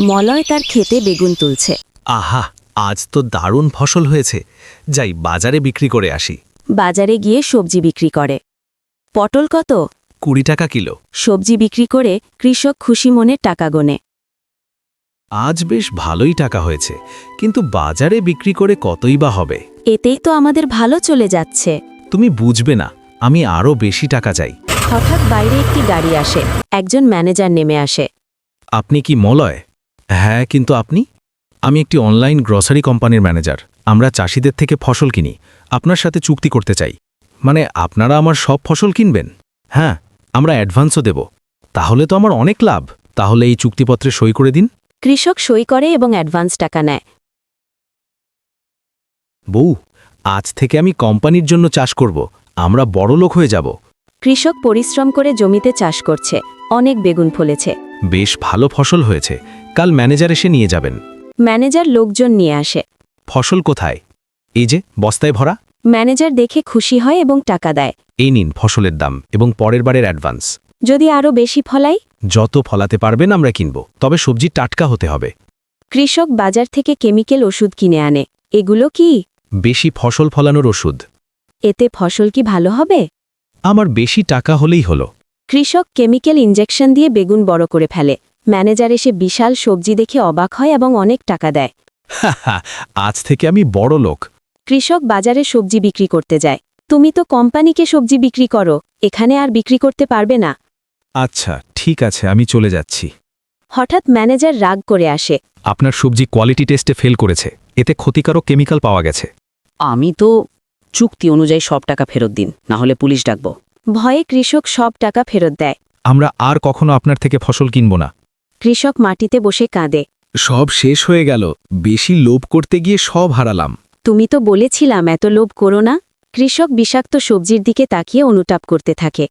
মলয় তার ক্ষেতে বেগুন তুলছে। আহা, আজ তো দারুণ ফসল হয়েছে। যাই বাজারে বিক্রি করে আসি। বাজারে গিয়ে সবজি বিক্রি করে। পটল কত? 20 টাকা কিলো। সবজি বিক্রি করে কৃষক খুশি মনে টাকা গোনে। আজ বেশ ভালোই টাকা হয়েছে, কিন্তু বাজারে বিক্রি করে কতই বা হবে। এতেই তো আমাদের ভালো চলে যাচ্ছে। তুমি বুঝবে না, আমি আরও বেশি টাকা চাই। হঠাৎ বাইরে একটি গাড়ি আসে। একজন ম্যানেজার নেমে আসে। আপনি কি মলয়? হ্যাঁ, কিন্তু আপনি? আমি একটি অনলাইন গ্রসারি কোম্পানির ম্যানেজার। আমরা চাষিদের থেকে ফসল কিনি। আপনার সাথে চুক্তি করতে চাই। মানে আপনারা আমার সব ফসল কিনবেন? হ্যাঁ, আমরা অ্যাডভান্সও দেব। তাহলে তো আমার অনেক লাভ। তাহলে এই চুক্তিপত্রে সই করে দিন। কৃষক সই করে এবং অ্যাডভান্স টাকা নেয়। বউ, আজ থেকে আমি কোম্পানির জন্য চাষ করব। আমরা বড়লোক হয়ে যাব। কৃষক পরিশ্রম করে জমিতে চাষ করছে। অনেক বেগুন ফলেছে। বেশ ভালো ফসল হয়েছে। কাল ম্যানেজার এসে নিয়ে যাবেন। ম্যানেজার লোকজন নিয়ে আসে। ফসল কোথায়? এই যে বস্তায় ভরা। ম্যানেজার দেখে খুশি হয় এবং টাকা দেয়। এই নিন ফসলের দাম এবং পরের বারের অ্যাডভান্স। যদি আরও বেশি ফলাই? যত ফলাতে পারবেন আমরা কিনব, তবে সবজি টাটকা হতে হবে। কৃষক বাজার থেকে কেমিক্যাল ওষুধ কিনে আনে। এগুলো কি? বেশি ফসল ফলানোর ওষুধ। এতে ফসল কি ভালো হবে? আমার বেশি টাকা হলেই হলো। কৃষক কেমিক্যাল ইনজেকশন দিয়ে বেগুন বড় করে ফেলে। ম্যানেজার এসে বিশাল সবজি দেখে অবাক হয় এবং অনেক টাকা দেয়। আজ থেকে আমি বড় লোক। কৃষক বাজারে সবজি বিক্রি করতে যায়। তুমি তো কোম্পানিকে সবজি বিক্রি করো, এখানে আর বিক্রি করতে পারবে না। আচ্ছা, ঠিক আছে, আমি চলে যাচ্ছি। হঠাৎ ম্যানেজার রাগ করে আসে। আপনার সবজি কোয়ালিটি টেস্টে ফেল করেছে। এতে ক্ষতিকারক কেমিক্যাল পাওয়া গেছে। আমি তো চুক্তি অনুযায়ী সব টাকা ফেরত দিন, না হলে পুলিশ ডাকবো। ভয়ে কৃষক সব টাকা ফেরত দেয়। আমরা আর কখনো আপনার থেকে ফসল কিনব না। কৃষক মাটিতে বসে কাঁদে। সব শেষ হয়ে গেল। বেশি লোভ করতে গিয়ে সব হারালাম। তুমি তো বলেছিলাম এত লোভ করো না। কৃষক বিষাক্ত সবজির দিকে তাকিয়ে অনুতাপ করতে থাকে।